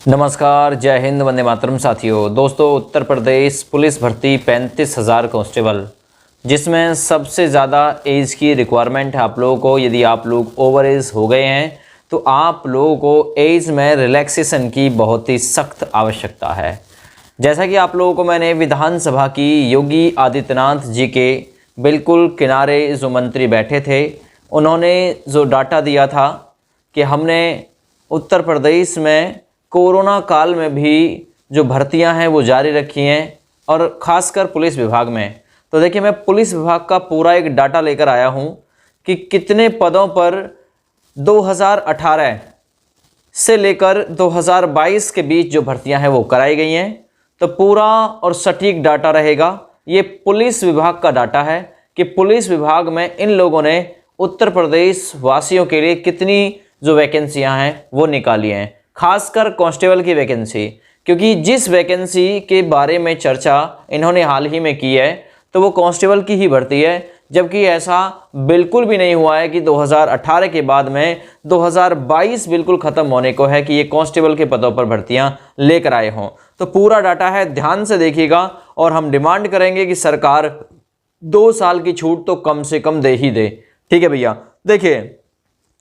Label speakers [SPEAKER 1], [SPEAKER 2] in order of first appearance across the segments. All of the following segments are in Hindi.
[SPEAKER 1] नमस्कार, जय हिंद, वंदे मातरम। साथियों, दोस्तों, उत्तर प्रदेश पुलिस भर्ती 35,000 कांस्टेबल, जिसमें सबसे ज़्यादा एज की रिक्वायरमेंट है आप लोगों को। यदि आप लोग ओवर एज हो गए हैं तो आप लोगों को एज में रिलैक्सेशन की बहुत ही सख्त आवश्यकता है। जैसा कि आप लोगों को मैंने विधानसभा की योगी आदित्यनाथ जी के बिल्कुल किनारे जो मंत्री बैठे थे, उन्होंने जो डाटा दिया था कि हमने उत्तर प्रदेश में कोरोना काल में भी जो भर्तियां हैं वो जारी रखी हैं, और ख़ासकर पुलिस विभाग में। तो देखिए, मैं पुलिस विभाग का पूरा एक डाटा लेकर आया हूं कि कितने पदों पर 2018 से लेकर 2022 के बीच जो भर्तियां हैं वो कराई गई हैं। तो पूरा और सटीक डाटा रहेगा। ये पुलिस विभाग का डाटा है कि पुलिस विभाग में इन लोगों ने उत्तर प्रदेश वासियों के लिए कितनी जो वैकेंसियां हैं वो निकाली हैं, खासकर कांस्टेबल की वैकेंसी। क्योंकि जिस वैकेंसी के बारे में चर्चा इन्होंने हाल ही में की है तो वो कांस्टेबल की ही भर्ती है, जबकि ऐसा बिल्कुल भी नहीं हुआ है कि 2018 के बाद में 2022 बिल्कुल ख़त्म होने को है कि ये कांस्टेबल के पदों पर भर्तियां लेकर आए हों। तो पूरा डाटा है, ध्यान से देखिएगा। और हम डिमांड करेंगे कि सरकार 2 साल की छूट तो कम से कम दे ही दे। ठीक है भैया। देखिए,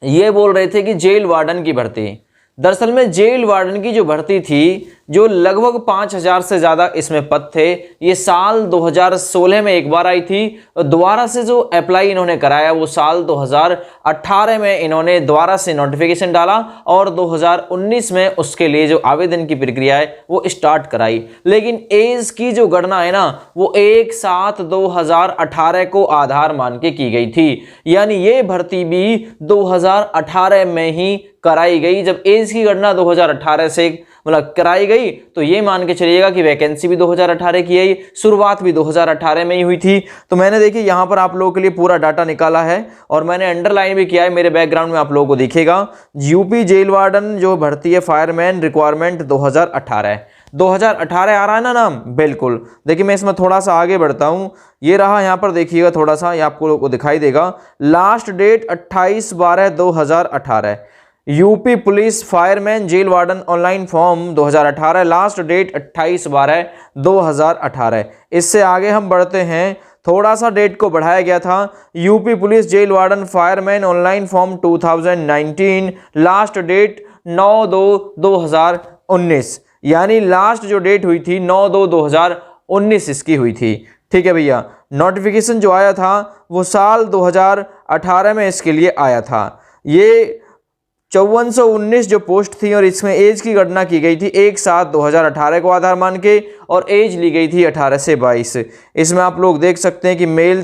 [SPEAKER 1] ये बोल रहे थे कि जेल वार्डन की भर्ती, दरअसल में जेल वार्डन की जो भर्ती थी, जो लगभग 5,000 से ज़्यादा इसमें पद थे, ये साल 2016 में एक बार आई थी। दोबारा से जो अप्लाई इन्होंने कराया वो साल 2018 में इन्होंने दोबारा से नोटिफिकेशन डाला, और 2019 में उसके लिए जो आवेदन की प्रक्रिया है वो स्टार्ट कराई। लेकिन एज की जो गणना है ना, वो 1/7/2018 को आधार मान के की गई थी। यानी ये भर्ती भी 2018 में ही कराई गई। जब एज की गणना 2018 से मतलब कराई गई तो ये मान के चलिएगा कि वैकेंसी भी 2018 की है, शुरुआत भी 2018 में ही हुई थी। तो मैंने देखिए यहाँ पर आप लोगों के लिए पूरा डाटा निकाला है, और मैंने अंडरलाइन भी किया है, मेरे बैकग्राउंड में आप लोगों को दिखेगा। यूपी जेल वार्डन जो भर्ती है, फायरमैन रिक्वायरमेंट 2018 आ रहा है ना नाम, बिल्कुल। देखिए, मैं इसमें थोड़ा सा आगे बढ़ता हूँ। ये रहा, यहाँ पर देखिएगा थोड़ा सा, ये आपको लोगों को दिखाई देगा। Last date 28/12/2018। UP police fireman jail warden online form 2018, last date 28/12/2018। इससे आगे हम बढ़ते हैं, थोड़ा सा डेट को बढ़ाया गया था। UP police jail warden fireman online form 2019, last date 9/2/2019। यानी लास्ट जो डेट हुई थी 9/2/2019 इसकी हुई थी। ठीक है भैया। नोटिफिकेशन जो आया था वो साल 2018 में इसके लिए आया था। ये 5419 जो पोस्ट थी, और इसमें एज की गणना की गई थी 1/7/2018 को आधार मान के, और एज ली गई थी 18 से 22। इसमें आप लोग देख सकते हैं कि मेल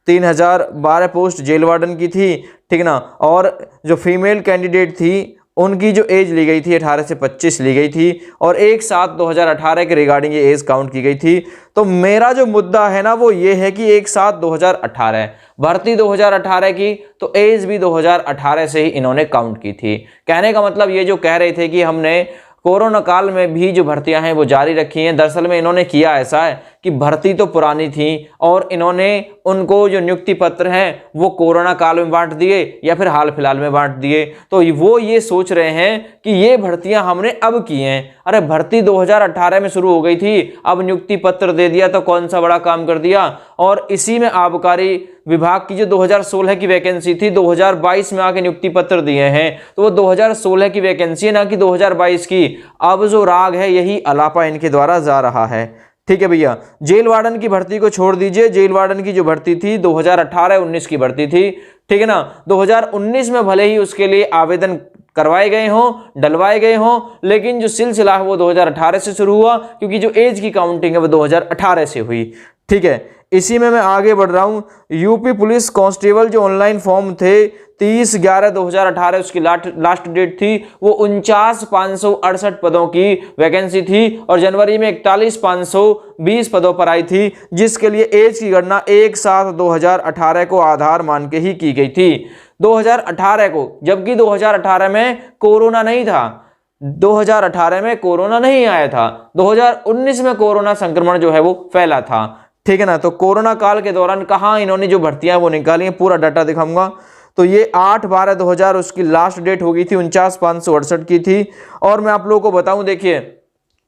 [SPEAKER 1] 3012 पोस्ट जेल वार्डन की थी, ठीक ना। और जो फीमेल कैंडिडेट थी उनकी जो एज ली गई थी 18 से 25 ली गई थी, और 1/7/2018 के रिगार्डिंग ये एज काउंट की गई थी। तो मेरा जो मुद्दा है ना वो ये है कि 1/7/2018 भर्ती 2018 की, तो एज भी 2018 से ही इन्होंने काउंट की थी। कहने का मतलब ये जो कह रहे थे कि हमने कोरोना काल में भी जो भर्तियां हैं वो जारी रखी हैं, दरअसल में इन्होंने किया ऐसा है कि भर्ती तो पुरानी थी, और इन्होंने उनको जो नियुक्ति पत्र हैं वो कोरोना काल में बांट दिए या फिर हाल फिलहाल में बांट दिए। तो वो ये सोच रहे हैं कि ये भर्तियां हमने अब की हैं। अरे, भर्ती 2018 में शुरू हो गई थी, अब नियुक्ति पत्र दे दिया तो कौन सा बड़ा काम कर दिया। और इसी में आबकारी विभाग की जो 2016 की वैकेंसी थी, 2022 में आके नियुक्ति पत्र दिए हैं, तो वो 2016 की वैकेंसी है ना कि 2022 की। अब जो राग है यही अलापा इनके द्वारा जा रहा है। ठीक है भैया। जेल वार्डन की भर्ती को छोड़ दीजिए, जेल वार्डन की जो भर्ती थी 2018-19 की भर्ती थी, ठीक है ना। 2019 में भले ही उसके लिए आवेदन करवाए गए हों, डलवाए गए हों, लेकिन जो सिलसिला है वो 2018 से शुरू हुआ, क्योंकि जो एज की काउंटिंग है वो 2018 से हुई। ठीक है। इसी में मैं आगे बढ़ रहा हूं। यूपी पुलिस कांस्टेबल जो ऑनलाइन फॉर्म थे 30/11/2018 उसकी लास्ट डेट थी, वो 49,568 पदों की वैकेंसी थी, और जनवरी में 41,520 पदों पर आई थी, जिसके लिए एज की गणना 1/7/2018 को आधार मान के ही की गई थी। 2018 को, जबकि 2018 में कोरोना नहीं था, 2018 में कोरोना नहीं आया था, 2019 में कोरोना संक्रमण जो है वो फैला था। ठीक है ना। तो कोरोना काल के दौरान कहाँ इन्होंने जो भर्तियां वो निकाली हैं, पूरा डाटा दिखाऊंगा। तो ये 8/12/2000 उसकी लास्ट डेट हो गई थी, 49,568 की थी। और मैं आप लोगों को बताऊं, देखिए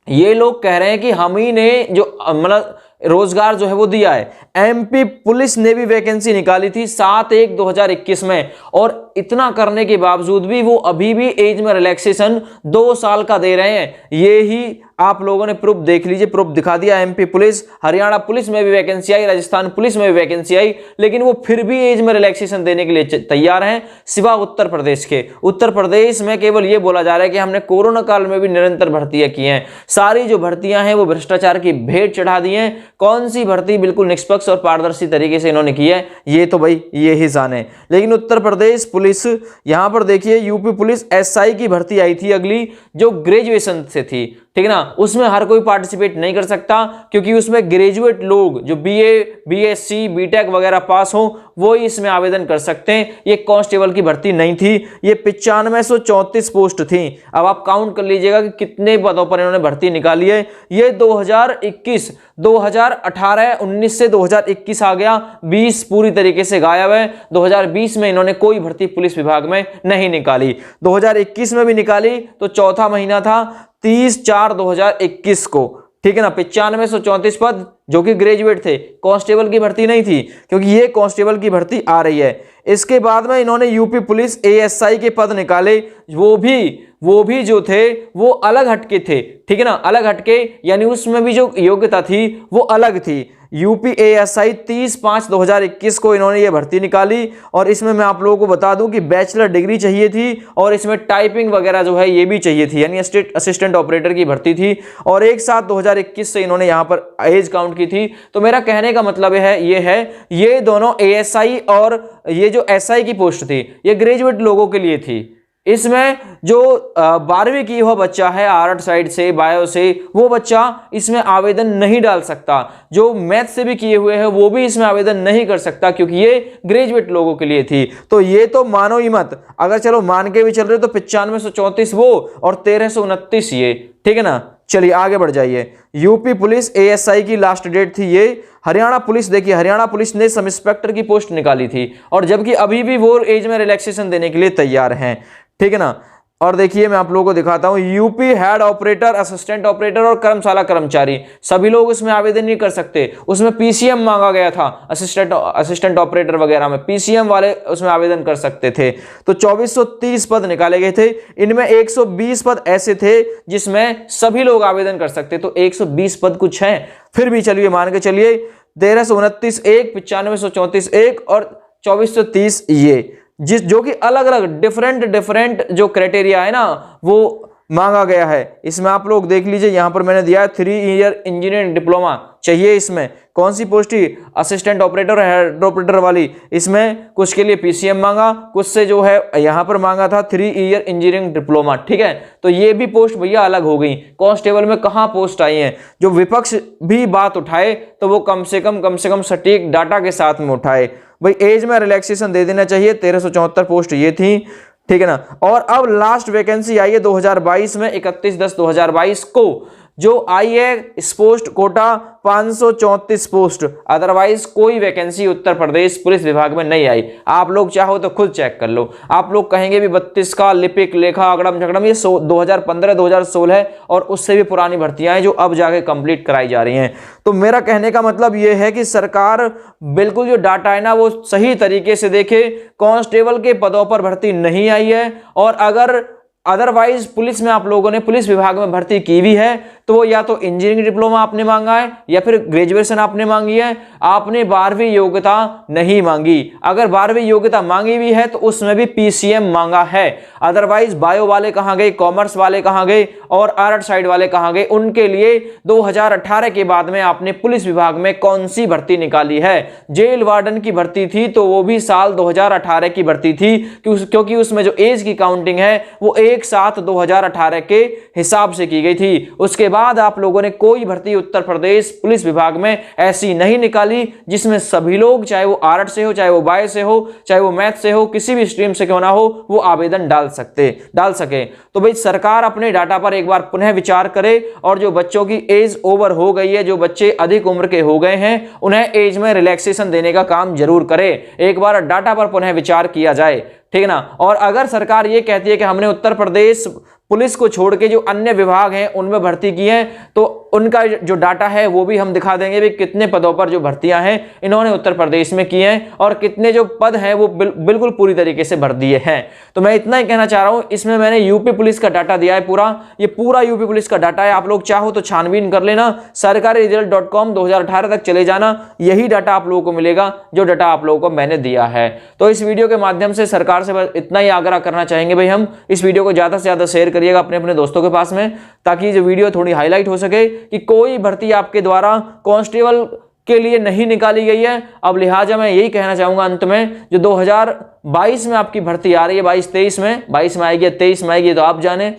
[SPEAKER 1] ये लोग कह रहे हैं कि हम ही ने जो मतलब रोजगार जो है वो दिया है। एमपी पुलिस ने भी वैकेंसी निकाली थी 7/1/2021 में, और इतना करने के बावजूद भी वो अभी भी एज में रिलैक्सेशन 2 साल का दे रहे हैं। ये ही आप लोगों ने प्रूफ देख लीजिए, प्रूफ दिखा दिया। एमपी पुलिस, हरियाणा पुलिस में भी वैकेंसी आई, राजस्थान पुलिस में भी वैकेंसी आई, लेकिन वो फिर भी एज में रिलैक्सेशन देने के लिए तैयार हैं, सिवा उत्तर प्रदेश के। उत्तर प्रदेश में केवल ये बोला जा रहा है कि हमने कोरोना काल में भी निरंतर भर्तियां की हैं, सारी जो भर्तियां हैं वो भ्रष्टाचार की भेंट चढ़ा दी हैं। कौन सी भर्ती बिल्कुल निष्पक्ष और पारदर्शी तरीके से इन्होंने की है, ये तो भाई ये ही जाने। लेकिन उत्तर प्रदेश पुलिस, यहां पर देखिए यूपी पुलिस एसआई की भर्ती आई थी अगली, जो ग्रेजुएशन से थी, ठीक है ना। उसमें हर कोई पार्टिसिपेट नहीं कर सकता, क्योंकि उसमें ग्रेजुएट लोग जो बीए, बीएससी, बीटेक वगैरह पास हो वो ही इसमें आवेदन कर सकते हैं। ये कांस्टेबल की भर्ती नहीं थी। ये 9534 पोस्ट थी। अब आप काउंट कर लीजिएगा कि कितने पदों पर इन्होंने भर्ती निकाली है। ये 2021, 2018, 19 से 2021 आ गया, 20 पूरी तरीके से गायब है। 2020 में इन्होंने कोई भर्ती पुलिस विभाग में नहीं निकाली। 2021 में भी निकाली तो चौथा महीना था 30/4/2021 को, ठीक है ना। 9534 पद जो कि ग्रेजुएट थे, कांस्टेबल की भर्ती नहीं थी, क्योंकि ये कांस्टेबल की भर्ती आ रही है। इसके बाद में इन्होंने यूपी पुलिस एएसआई के पद निकाले, वो भी जो थे वो अलग हटके थे, ठीक है ना, अलग हटके, यानी उसमें भी जो योग्यता थी वो अलग थी। यूपी एएसआई 30/5/2021 को इन्होंने ये भर्ती निकाली, और इसमें मैं आप लोगों को बता दूं कि बैचलर डिग्री चाहिए थी, और इसमें टाइपिंग वगैरह जो है ये भी चाहिए थी, यानी असिस्टेंट ऑपरेटर की भर्ती थी। और 1/7/2021 से इन्होंने यहाँ पर एज काउंट की थी। तो मेरा कहने का मतलब ये दोनों एएसआई और ये जो एसआई की पोस्ट थी ये ग्रेजुएट लोगों के लिए थी। इसमें जो 12वीं की हुआ बच्चा है आर्ट साइड से, बायो से, वो बच्चा इसमें आवेदन नहीं डाल सकता। जो मैथ से भी किए हुए हैं वो भी इसमें आवेदन नहीं कर सकता, क्योंकि ये ग्रेजुएट लोगों के लिए थी। तो ये तो मानो ही मत, अगर चलो मान के भी चल रहे तो 9534 वो और 1329 ये, ठीक है ना। चलिए आगे बढ़ जाइए। यूपी पुलिस एएसआई की लास्ट डेट थी ये। हरियाणा पुलिस, देखिए हरियाणा पुलिस ने सब इंस्पेक्टर की पोस्ट निकाली थी, और जबकि अभी भी वो एज में रिलैक्सेशन देने के लिए तैयार हैं, ठीक है ना। और देखिए मैं आप लोगों को दिखाता हूं, UP head operator, assistant operator और कर्मशाला कर्मचारी सभी लोग उसमें आवेदन नहीं कर सकते। उसमें पीसीएम मांगा गया था, असिस्टेंट ऑपरेटर वगैरह में पीसीएम वाले उसमें आवेदन कर सकते थे। तो 2430 पद निकाले गए थे। इनमें 120 पद ऐसे थे जिसमें सभी लोग आवेदन कर सकते, तो 120 पद कुछ है। फिर भी चलिए मान के चलिए 1329 एक, 9534 एक और 2430 ये, जो कि अलग अलग डिफरेंट जो क्राइटेरिया है ना वो मांगा गया है। इसमें आप लोग देख लीजिए, यहां पर मैंने दिया है 3 ईयर इंजीनियरिंग डिप्लोमा चाहिए। इसमें कौन सी पोस्ट ही, असिस्टेंट ऑपरेटर, हेड ऑपरेटर वाली। इसमें कुछ के लिए पीसीएम मांगा, कुछ से जो है यहां पर मांगा था 3 ईयर इंजीनियरिंग डिप्लोमा, ठीक है। तो ये भी पोस्ट भैया अलग हो गई। कांस्टेबल में कहां पोस्ट आई है। जो विपक्ष भी बात उठाए तो वो कम से कम सटीक डाटा के साथ में उठाए। भाई एज में रिलैक्सेशन दे देना चाहिए। 1374 पोस्ट ये थी, ठीक है ना। और अब लास्ट वैकेंसी आई है 2022 में, 31/10/2022 को जो आई है इस पोस्ट कोटा 534 पोस्ट। अदरवाइज कोई वैकेंसी उत्तर प्रदेश पुलिस विभाग में नहीं आई। आप लोग चाहो तो खुद चेक कर लो। आप लोग कहेंगे भी 32 का लिपिक, लेखा, अगड़म झगड़म, ये 2015, 2016 और उससे भी पुरानी भर्तियां हैं जो अब जाके कंप्लीट कराई जा रही हैं। तो मेरा कहने का मतलब ये है कि सरकार बिल्कुल जो डाटा है ना वो सही तरीके से देखे। कांस्टेबल के पदों पर भर्ती नहीं आई है, और अगर अदरवाइज पुलिस में आप लोगों ने पुलिस विभाग में भर्ती की भी है तो वो या तो इंजीनियरिंग डिप्लोमा आपने मांगा है या फिर ग्रेजुएशन आपने मांगी है। आपने 12वीं योग्यता नहीं मांगी। अगर 12वीं योग्यता मांगी भी है तो उसमें भी पीसीएम मांगा है। अदरवाइज बायो वाले कहां गए, कॉमर्स वाले कहां गए और आर्ट साइड वाले कहां गए। उनके लिए 2018 के बाद में आपने पुलिस विभाग में कौन सी भर्ती निकाली है। जेल वार्डन की भर्ती थी तो वो भी साल 2018 की भर्ती थी, क्योंकि उसमें जो एज की काउंटिंग है वो 1/7/2018 के हिसाब से की गई थी। उसके बाद आप लोगों ने कोई भर्ती उत्तर प्रदेश पुलिस विभाग में ऐसी नहीं निकाली जिसमें सभी लोग, चाहे वो आर्ट से हो, चाहे वो बायो से हो, चाहे वो मैथ से हो, किसी भी स्ट्रीम से क्यों ना हो, वो आवेदन डाल सके। तो भाई सरकार अपने डाटा पर एक बार पुनः विचार करे और जो बच्चों की एज ओवर हो गई है, जो बच्चे अधिक उम्र के हो गए हैं, उन्हें एज में रिलैक्सेशन देने का काम जरूर करे। एक बार डाटा पर पुनः विचार किया जाए, ठीक है ना। और अगर सरकार ये कहती है कि हमने उत्तर प्रदेश पुलिस को छोड़ के जो अन्य विभाग हैं उनमें भर्ती की है, तो उनका जो डाटा है वो भी हम दिखा देंगे भी कितने पदों पर जो भर्तियां हैं इन्होंने उत्तर प्रदेश में की हैं और कितने जो पद हैं वो बिल्कुल पूरी तरीके से भर दिए हैं। तो मैं इतना ही कहना चाह रहा हूं, इसमें मैंने यूपी पुलिस का डाटा दिया है पूरा, ये पूरा यूपी पुलिस का डाटा है। आप लोग चाहो तो छानबीन कर लेना, सरकारीरिजल्ट.com 2018 तक चले जाना, यही डाटा आप लोगों को मिलेगा जो डाटा आप लोगों को मैंने दिया है। तो इस वीडियो के माध्यम से सरकार से बस इतना ही आग्रह करना चाहेंगे भाई, हम इस वीडियो को ज्यादा से ज्यादा शेयर करिएगा अपने अपने दोस्तों के पास में, ताकि जो वीडियो थोड़ी हाईलाइट हो सके कि कोई भर्ती आपके द्वारा कांस्टेबल के लिए नहीं निकाली गई है। अब लिहाजा मैं यही कहना चाहूंगा अंत में, जो 2022 में आपकी भर्ती आ रही है, 22-23 में, 22 में आएगी या 23 में आएगी तो आप जाने,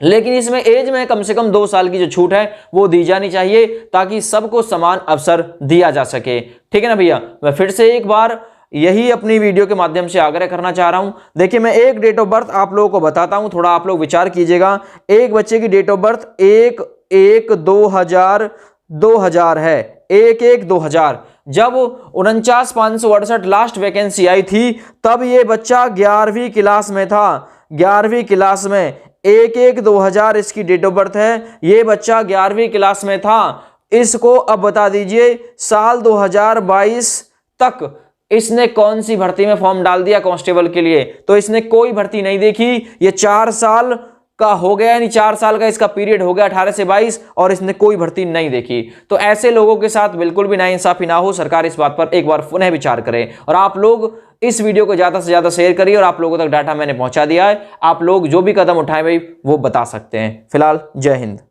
[SPEAKER 1] लेकिन इसमें एज में कम से कम 2 साल की जो छूट है वो दी जानी चाहिए ताकि सबको समान अवसर दिया जा सके, ठीक है ना भैया। मैं फिर से एक बार यही अपनी वीडियो के माध्यम से आग्रह करना चाह रहा हूं। देखिए मैं एक डेट ऑफ बर्थ आप लोगों को बताता हूं, थोड़ा आप लोग विचार कीजिएगा। एक बच्चे की डेट ऑफ बर्थ 1/1/2000 है, 1/1/2000। जब 49,568 लास्ट वैकेंसी आई थी तब ये बच्चा 11वीं क्लास में था, 11वीं क्लास में, 1/1/2000 इसकी डेट ऑफ बर्थ है, ये बच्चा 11वीं क्लास में था। इसको अब बता दीजिए साल 2022 तक इसने कौन सी भर्ती में फॉर्म डाल दिया कांस्टेबल के लिए, तो इसने कोई भर्ती नहीं देखी। ये 4 साल का हो गया, यानी 4 साल का इसका पीरियड हो गया 18 से 22 और इसने कोई भर्ती नहीं देखी। तो ऐसे लोगों के साथ बिल्कुल भी नाइंसाफी ना हो, सरकार इस बात पर एक बार पुनः विचार करे। और आप लोग इस वीडियो को ज्यादा से ज्यादा शेयर करिए और आप लोगों तक डाटा मैंने पहुंचा दिया है, आप लोग जो भी कदम उठाएं भाई वो बता सकते हैं। फिलहाल जय हिंद।